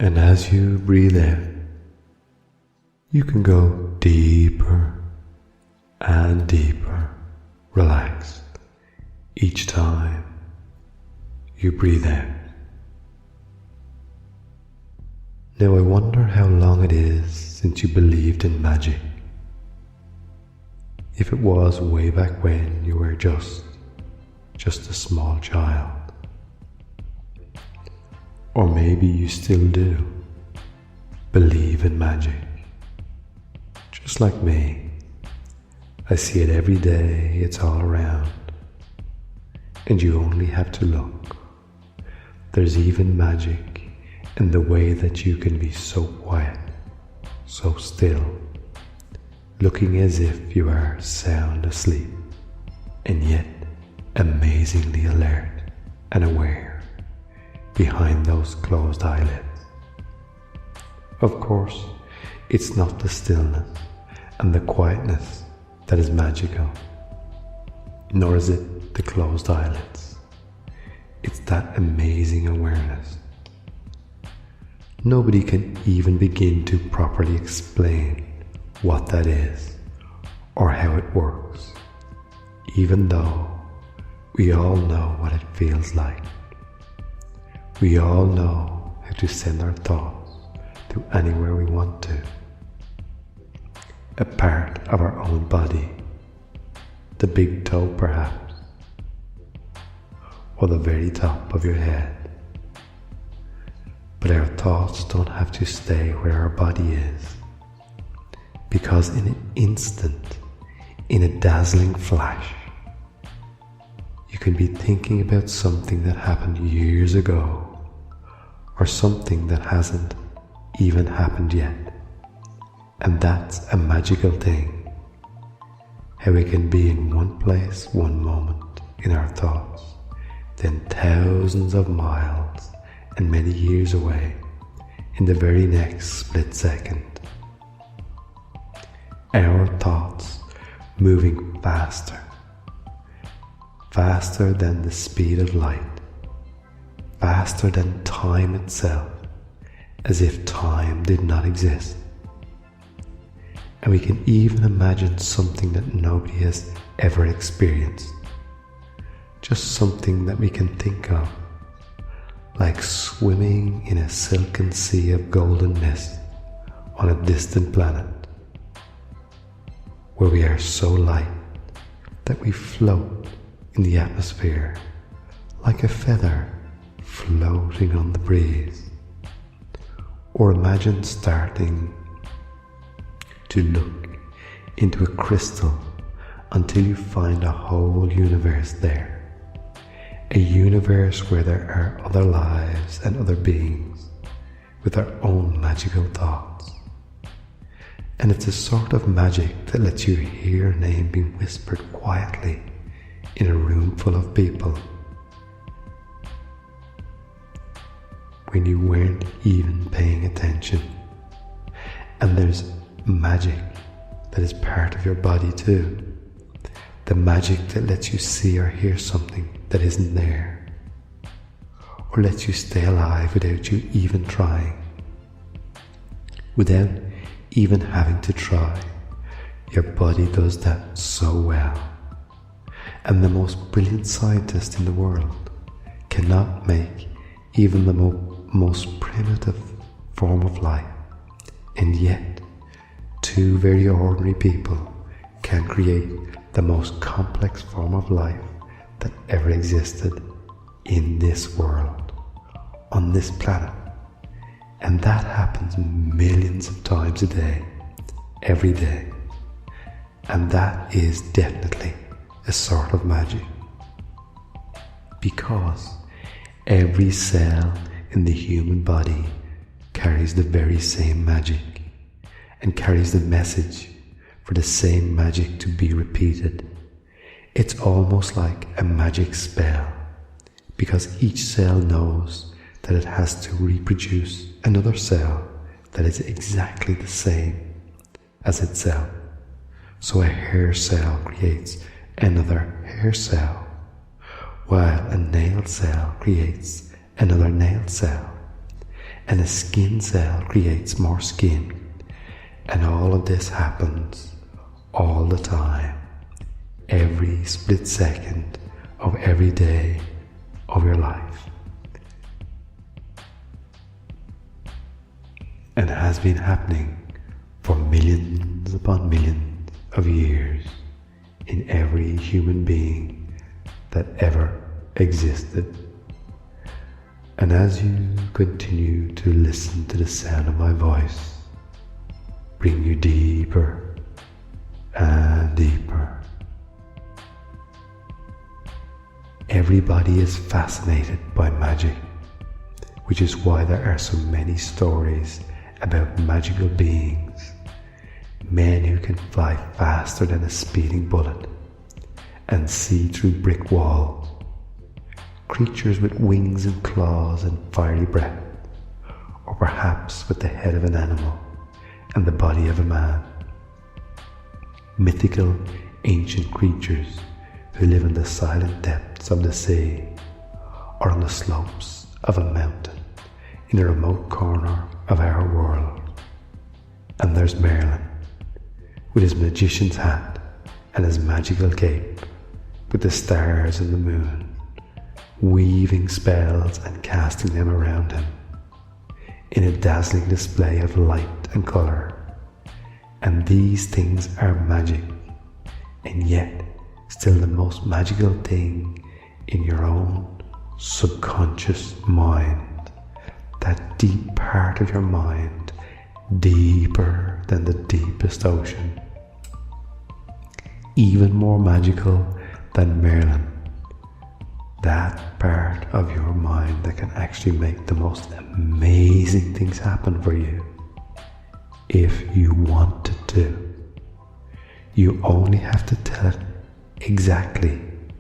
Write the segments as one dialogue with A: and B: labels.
A: And as you breathe out, you can go deeper and deeper, relaxed, each time you breathe out. Now I wonder how long it is since you believed in magic. If it was way back when you were just a small child. Or maybe you still do believe in magic. Just like me, I see it every day, it's all around. And you only have to look. There's even magic in the way that you can be so quiet, so still, looking as if you are sound asleep, and yet amazingly alert and aware behind those closed eyelids. Of course, it's not the stillness and the quietness that is magical, nor is it the closed eyelids. It's that amazing awareness. Nobody can even begin to properly explain what that is or how it works, even though we all know what it feels like. We all know how to send our thoughts to anywhere we want to. A part of our own body, the big toe perhaps, or the very top of your head. But our thoughts don't have to stay where our body is, because in an instant, in a dazzling flash, you can be thinking about something that happened years ago, or something that hasn't even happened yet. And that's a magical thing, how we can be in one place one moment in our thoughts, then thousands of miles and many years away in the very next split second. Our thoughts moving faster, faster than the speed of light, faster than time itself, as if time did not exist. And we can even imagine something that nobody has ever experienced, just something that we can think of, like swimming in a silken sea of golden mist on a distant planet, where we are so light that we float in the atmosphere like a feather floating on the breeze. Or imagine starting to look into a crystal until you find a whole universe there. A universe where there are other lives and other beings with their own magical thoughts. And it's a sort of magic that lets you hear your name being whispered quietly in a room full of people when you weren't even paying attention. And there's magic that is part of your body too. The magic that lets you see or hear something that isn't there, or lets you stay alive without you even trying. Without even having to try, your body does that so well. And the most brilliant scientist in the world cannot make even the most primitive form of life, and yet two very ordinary people can create the most complex form of life that ever existed in this world, on this planet. And that happens millions of times a day, every day. And that is definitely a sort of magic. Because every cell in the human body carries the very same magic, and carries the message for the same magic to be repeated. It's almost like a magic spell, because each cell knows that it has to reproduce another cell that is exactly the same as itself. So a hair cell creates another hair cell, while a nail cell creates another nail cell. and a skin cell creates more skin, and all of this happens all the time, every split second of every day of your life, and has been happening for millions upon millions of years in every human being that ever existed. And as you continue to listen to the sound of my voice, bring you deeper and deeper. Everybody is fascinated by magic, which is why there are so many stories about magical beings, men who can fly faster than a speeding bullet and see through brick walls, creatures with wings and claws and fiery breath, or perhaps with the head of an animal and the body of a man. Mythical ancient creatures who live in the silent depths of the sea or on the slopes of a mountain in a remote corner of our world. And there's Merlin, with his magician's hat and his magical cape, with the stars and the moon, weaving spells and casting them around him in a dazzling display of light and colour. And these things are magic, and yet still the most magical thing in your own subconscious mind, that deep part of your mind, deeper than the deepest ocean, even more magical than Merlin, that part of your mind that can actually make the most amazing things happen for you if you wanted to. You only have to tell it exactly,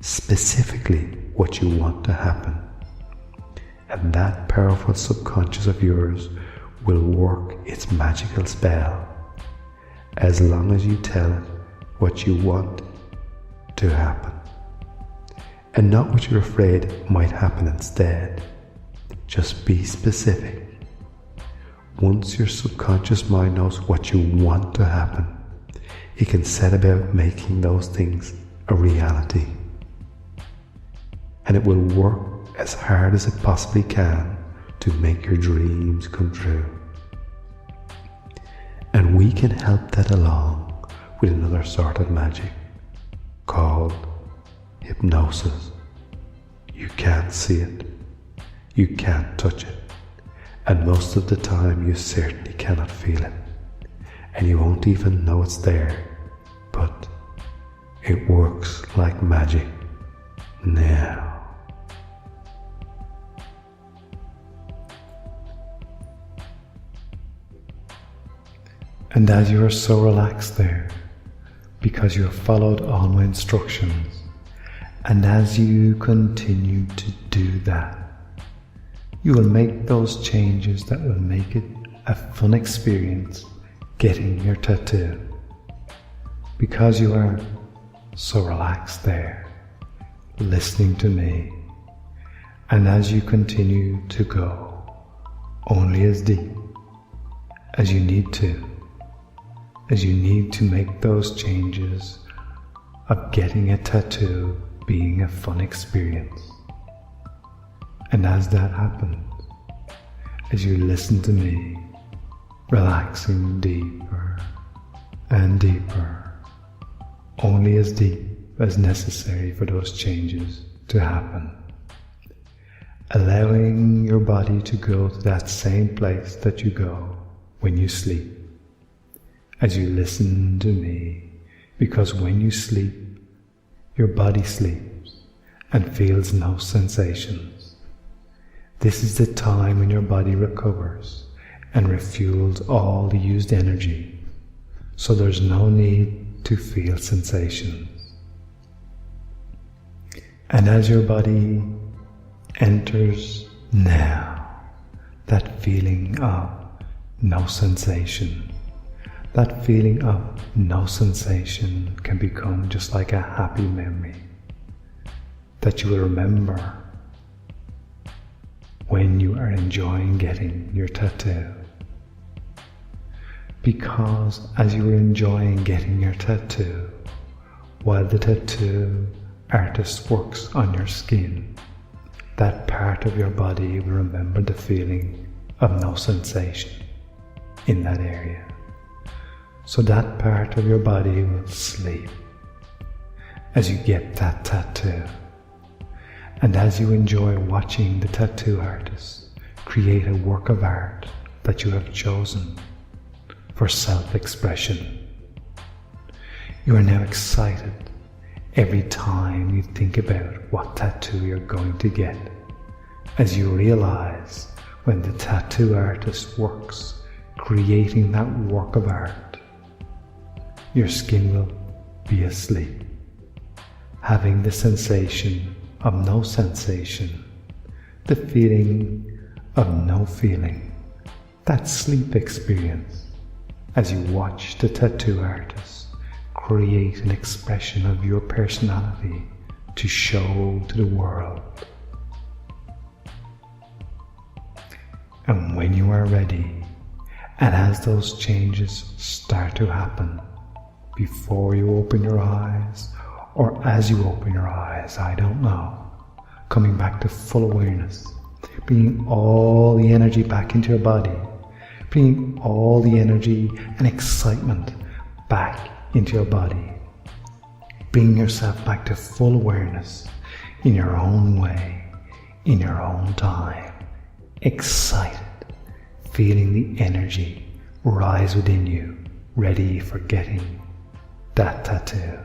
A: specifically what you want to happen, and that powerful subconscious of yours will work its magical spell as long as you tell it what you want to happen, and not what you're afraid might happen instead. Just be specific. Once your subconscious mind knows what you want to happen, it can set about making those things a reality. And it will work as hard as it possibly can to make your dreams come true. And we can help that along with another sort of magic called hypnosis. You can't see it, you can't touch it, and most of the time you certainly cannot feel it, and you won't even know it's there, but it works like magic. Now, and as you are so relaxed there, because you have followed all my instructions, and as you continue to do that, you will make those changes that will make it a fun experience getting your tattoo. Because you are so relaxed there, listening to me, and as you continue to go only as deep as you need to, make those changes of getting a tattoo being a fun experience. And as that happens, as you listen to me, relaxing deeper and deeper, only as deep as necessary for those changes to happen, allowing your body to go to that same place that you go when you sleep, as you listen to me, because when you sleep, your body sleeps and feels no sensations. This is the time when your body recovers and refuels all the used energy, so there's no need to feel sensations. And as your body enters now that feeling of no sensation, that feeling of no sensation can become just like a happy memory that you will remember when you are enjoying getting your tattoo. Because as you are enjoying getting your tattoo, while the tattoo artist works on your skin, that part of your body will remember the feeling of no sensation in that area. So that part of your body will sleep as you get that tattoo. And as you enjoy watching the tattoo artist create a work of art that you have chosen for self-expression, you are now excited every time you think about what tattoo you're going to get, as you realize when the tattoo artist works creating that work of art, your skin will be asleep, having the sensation of no sensation, the feeling of no feeling, that sleep experience, as you watch the tattoo artist create an expression of your personality to show to the world. And when you are ready, and as those changes start to happen, before you open your eyes, or as you open your eyes, I don't know, coming back to full awareness, bringing all the energy back into your body, bringing all the energy and excitement back into your body, bringing yourself back to full awareness in your own way, in your own time, excited, feeling the energy rise within you, ready for getting that tattoo.